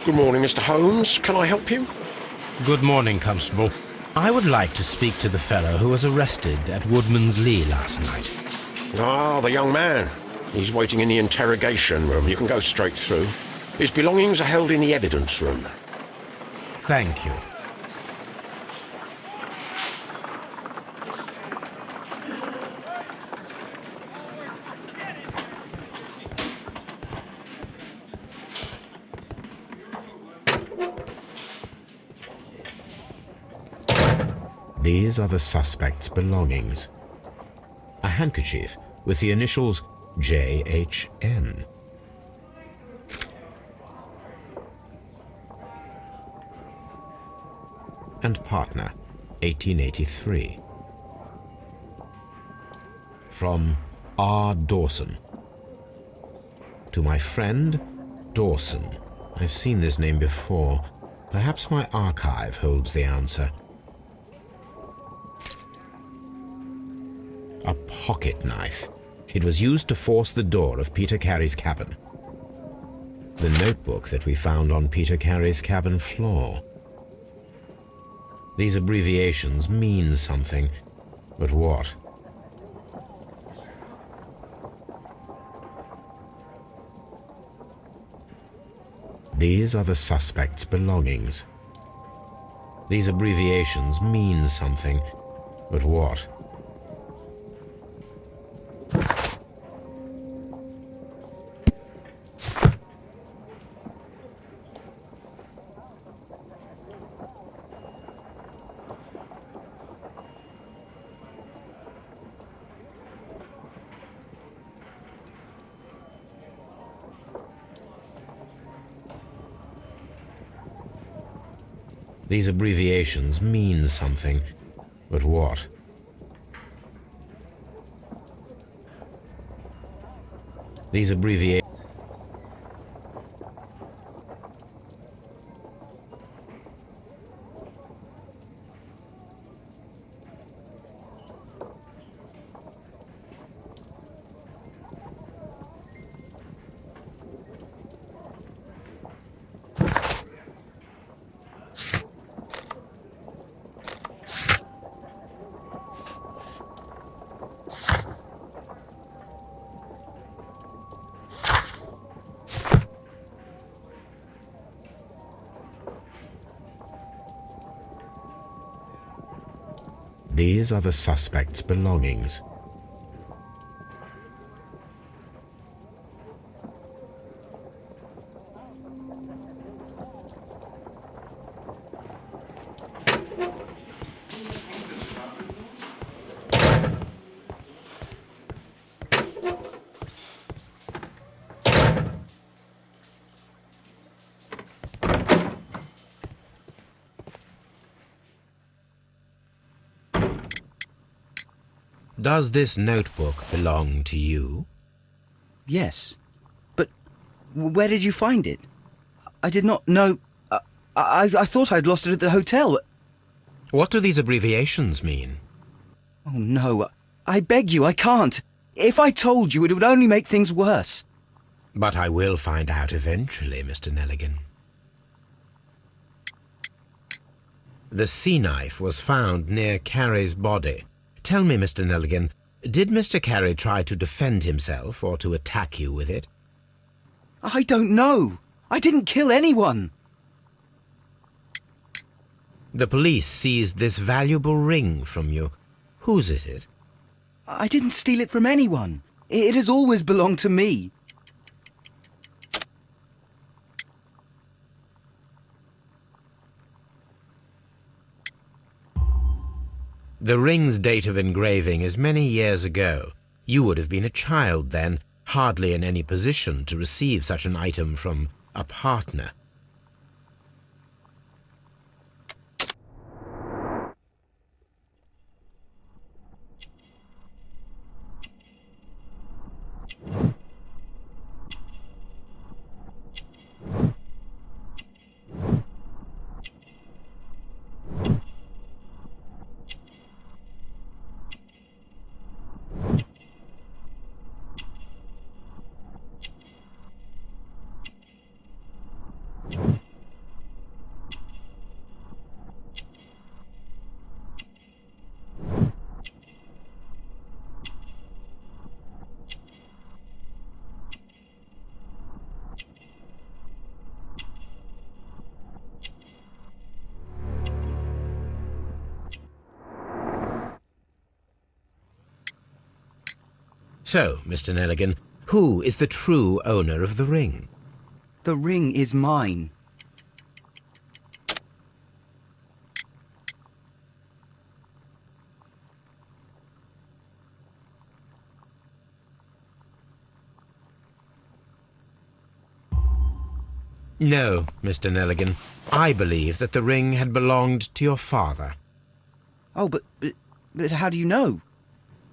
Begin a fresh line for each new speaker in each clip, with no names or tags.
Good morning, Mr. Holmes. Can I help you?
Good morning, Constable. I would like to speak to the fellow who was arrested at Woodman's Lee last night.
Ah, the young man. He's waiting in the interrogation room. You can go straight through. His belongings are held in the evidence room.
Thank you. These are the suspect's belongings. A handkerchief with the initials JHN. And partner, 1883. From R. Dawson. To my friend, Dawson. I've seen this name before. Perhaps my archive holds the answer. A pocket knife. It was used to force the door of Peter Carey's cabin. The notebook that we found on Peter Carey's cabin floor. These abbreviations mean something, but what? These are the suspect's belongings. These abbreviations mean something, but what? These abbreviations mean something, but what? These abbreviations. These are the suspect's belongings. Does this notebook belong to you?
Yes. But where did you find it? I did not know... I thought I'd lost it at the hotel.
What do these abbreviations mean?
Oh, no. I beg you, I can't. If I told you, it would only make things worse.
But I will find out eventually, Mr. Nelligan. The sea knife was found near Carey's body. Tell me, Mr. Nelligan, did Mr. Carey try to defend himself or to attack you with it?
I don't know. I didn't kill anyone.
The police seized this valuable ring from you. Whose is it?
I didn't steal it from anyone. It has always belonged to me.
The ring's date of engraving is many years ago. You would have been a child then, hardly in any position to receive such an item from a partner. So, Mr. Nelligan, who is the true owner of the ring?
The ring is mine.
No, Mr. Nelligan. I believe that the ring had belonged to your father.
Oh, but how do you know?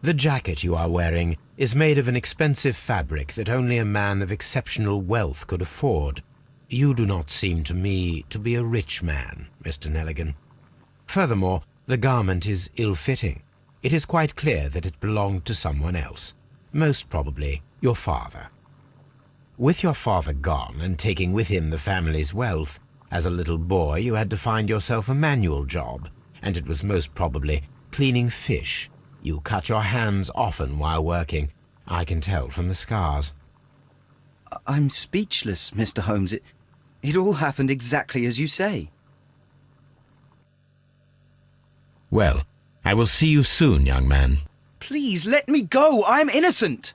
The jacket you are wearing is made of an expensive fabric that only a man of exceptional wealth could afford. You do not seem to me to be a rich man, Mr. Nelligan. Furthermore, the garment is ill-fitting. It is quite clear that it belonged to someone else, most probably your father. With your father gone and taking with him the family's wealth, as a little boy you had to find yourself a manual job, and it was most probably cleaning fish. You cut your hands often while working. I can tell from the scars.
I'm speechless, Mr. Holmes. It all happened exactly as you say.
Well, I will see you soon, young man.
Please, let me go! I'm innocent!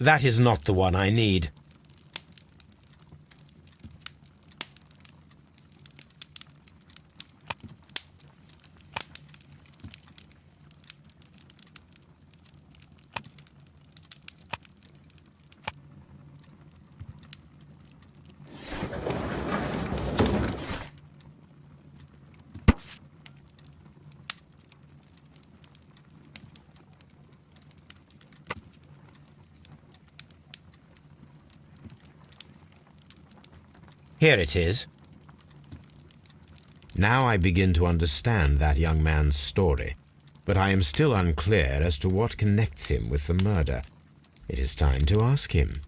That is not the one I need. Here it is. Now I begin to understand that young man's story, but I am still unclear as to what connects him with the murder. It is time to ask him.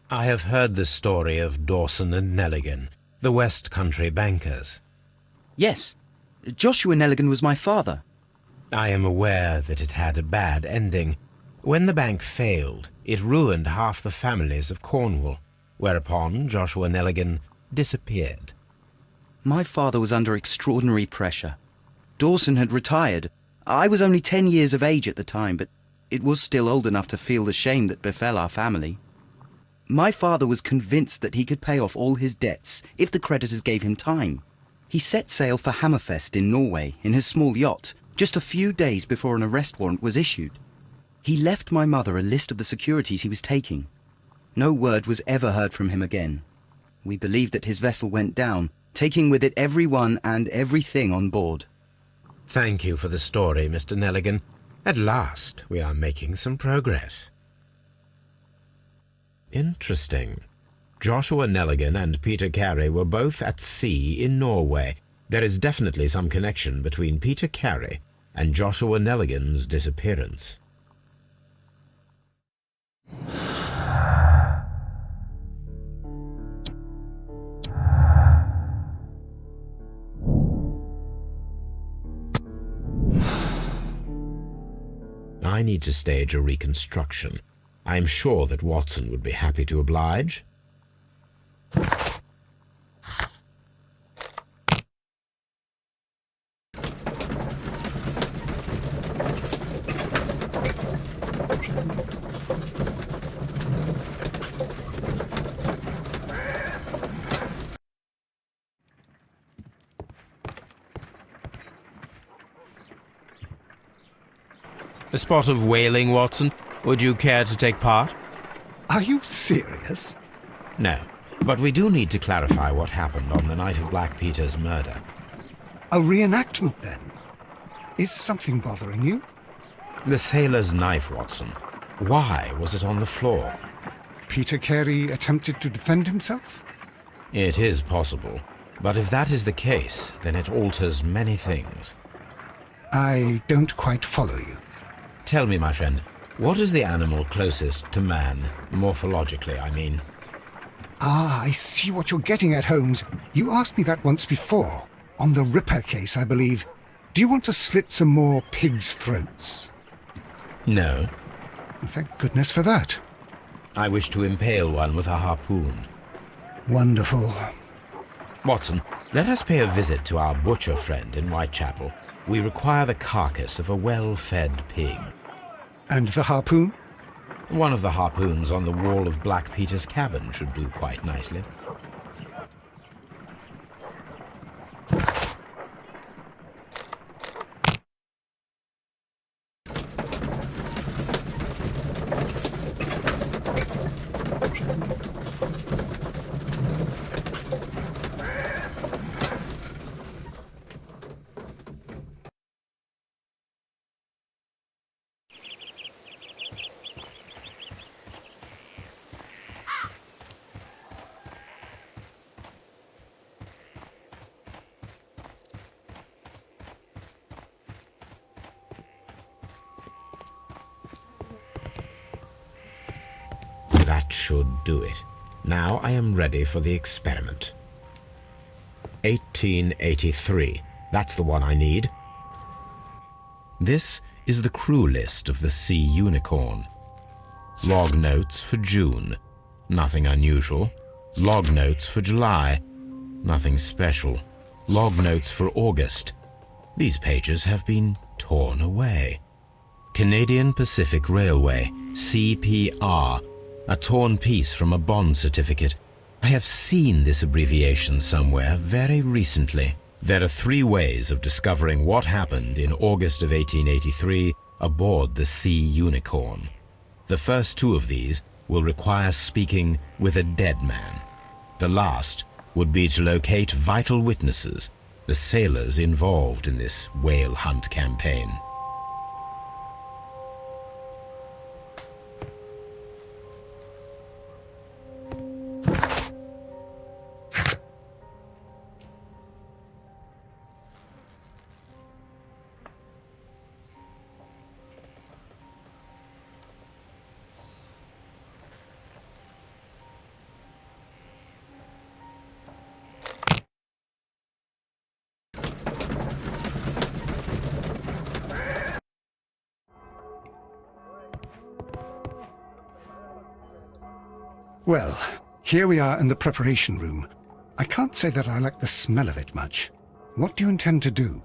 I have heard the story of Dawson and Nelligan, the West Country bankers.
Yes, Joshua Nelligan was my father.
I am aware that it had a bad ending. When the bank failed, it ruined half the families of Cornwall, whereupon Joshua Nelligan disappeared.
My father was under extraordinary pressure. Dawson had retired. I was only 10 years of age at the time, but it was still old enough to feel the shame that befell our family. My father was convinced that he could pay off all his debts if the creditors gave him time. He set sail for Hammerfest in Norway in his small yacht, just a few days before an arrest warrant was issued. He left my mother a list of the securities he was taking. No word was ever heard from him again. We believe that his vessel went down, taking with it everyone and everything on board.
Thank you for the story, Mr. Nelligan. At last, we are making some progress. Interesting. Joshua Nelligan and Peter Carey were both at sea in Norway. There is definitely some connection between Peter Carey and Joshua Nelligan's disappearance. I need to stage a reconstruction. I am sure that Watson would be happy to oblige. A spot of whaling, Watson. Would you care to take part?
Are you serious?
No, but we do need to clarify what happened on the night of Black Peter's murder.
A reenactment, then? Is something bothering you?
The sailor's knife, Watson. Why was it on the floor?
Peter Carey attempted to defend himself?
It is possible, but if that is the case, then it alters many things.
I don't quite follow you.
Tell me, my friend, what is the animal closest to man, morphologically, I mean?
Ah, I see what you're getting at, Holmes. You asked me that once before. On the Ripper case, I believe. Do you want to slit some more pigs' throats?
No.
Thank goodness for that.
I wish to impale one with a harpoon.
Wonderful.
Watson, let us pay a visit to our butcher friend in Whitechapel. We require the carcass of a well-fed pig.
And the harpoon?
One of the harpoons on the wall of Black Peter's cabin should do quite nicely. That should do it. Now I am ready for the experiment. 1883. That's the one I need. This is the crew list of the Sea Unicorn. Log notes for June. Nothing unusual. Log notes for July. Nothing special. Log notes for August. These pages have been torn away. Canadian Pacific Railway, CPR. A torn piece from a bond certificate. I have seen this abbreviation somewhere very recently. There are 3 ways of discovering what happened in August of 1883 aboard the Sea Unicorn. The first 2 of these will require speaking with a dead man. The last would be to locate vital witnesses, the sailors involved in this whale hunt campaign.
Well, here we are in the preparation room. I can't say that I like the smell of it much. What do you intend to do?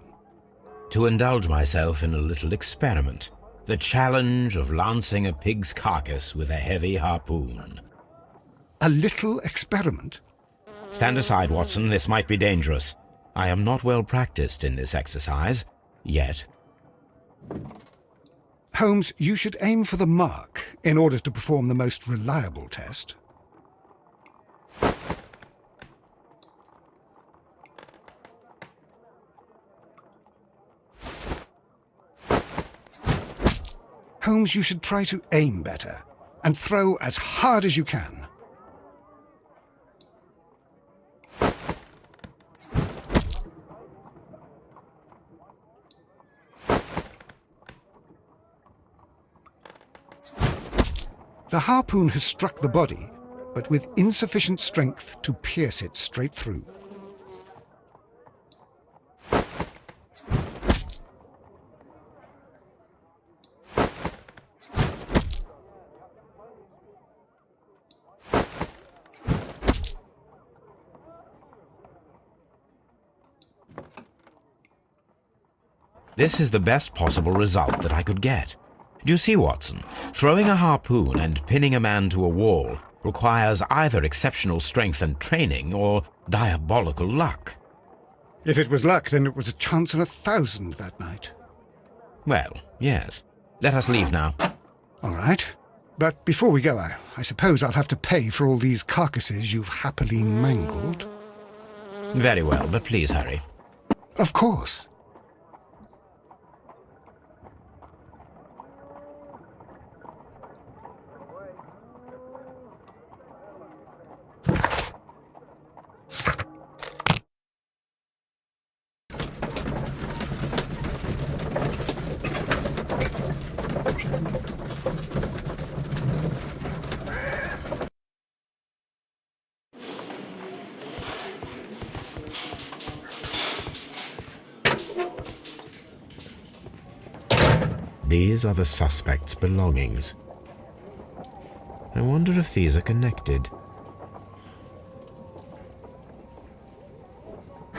To indulge myself in a little experiment. The challenge of lancing a pig's carcass with a heavy harpoon.
A little experiment?
Stand aside, Watson. This might be dangerous. I am not well practiced in this exercise. Yet.
Holmes, you should aim for the mark in order to perform the most reliable test. Holmes, you should try to aim better and throw as hard as you can. The harpoon has struck the body, but with insufficient strength to pierce it straight through.
This is the best possible result that I could get. Do you see, Watson? Throwing a harpoon and pinning a man to a wall requires either exceptional strength and training or diabolical luck.
If it was luck, then it was a chance in 1,000 that night.
Well, yes. Let us leave now.
All right. But before we go, I suppose I'll have to pay for all these carcasses you've happily mangled.
Very well, but please hurry.
Of course.
These are the suspect's belongings. I wonder if these are connected.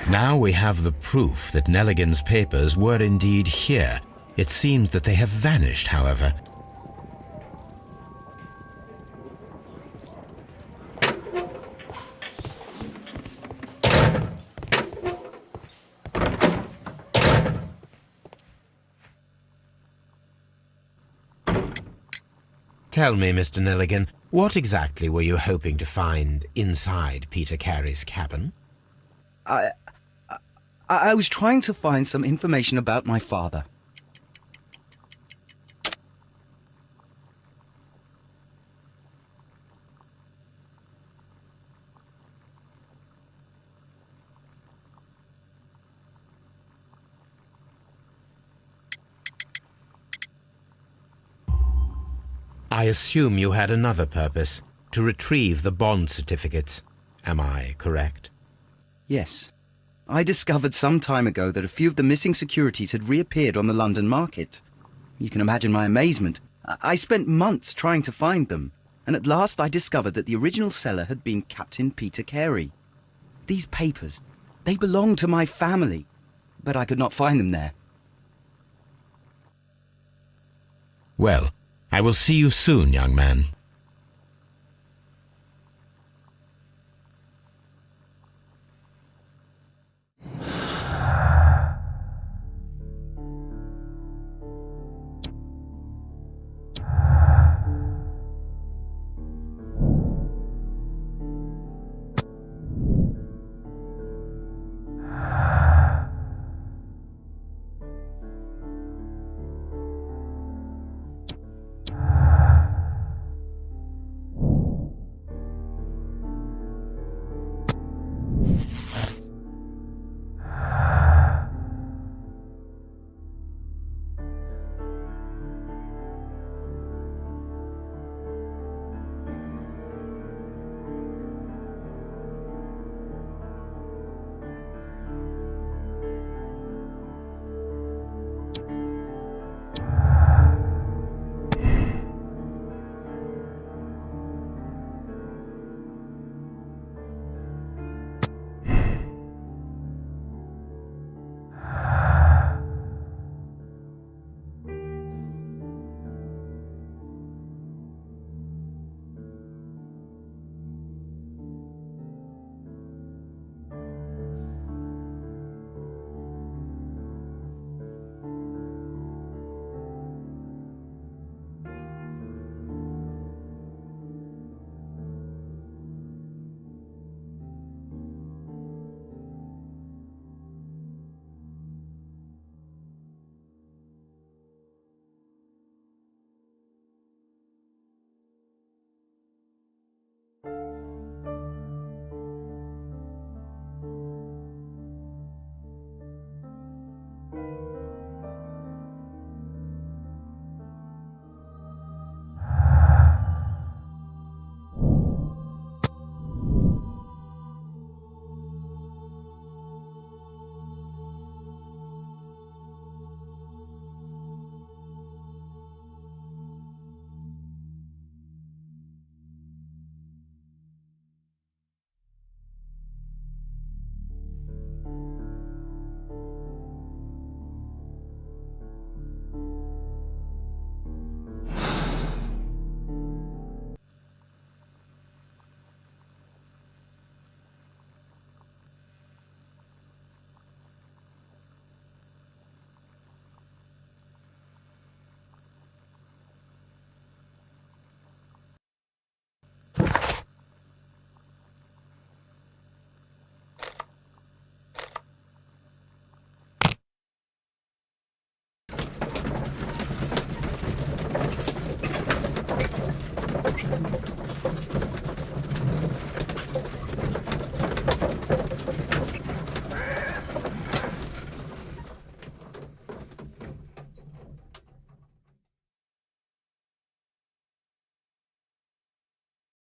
Now we have the proof that Nelligan's papers were indeed here. It seems that they have vanished, however. Tell me, Mr. Nelligan, what exactly were you hoping to find inside Peter Carey's cabin?
I was trying to find some information about my father.
I assume you had another purpose, to retrieve the bond certificates. Am I correct?
Yes. I discovered some time ago that a few of the missing securities had reappeared on the London market. You can imagine my amazement. I spent months trying to find them, and at last I discovered that the original seller had been Captain Peter Carey. These papers, they belonged to my family, but I could not find them there.
Well, I will see you soon, young man.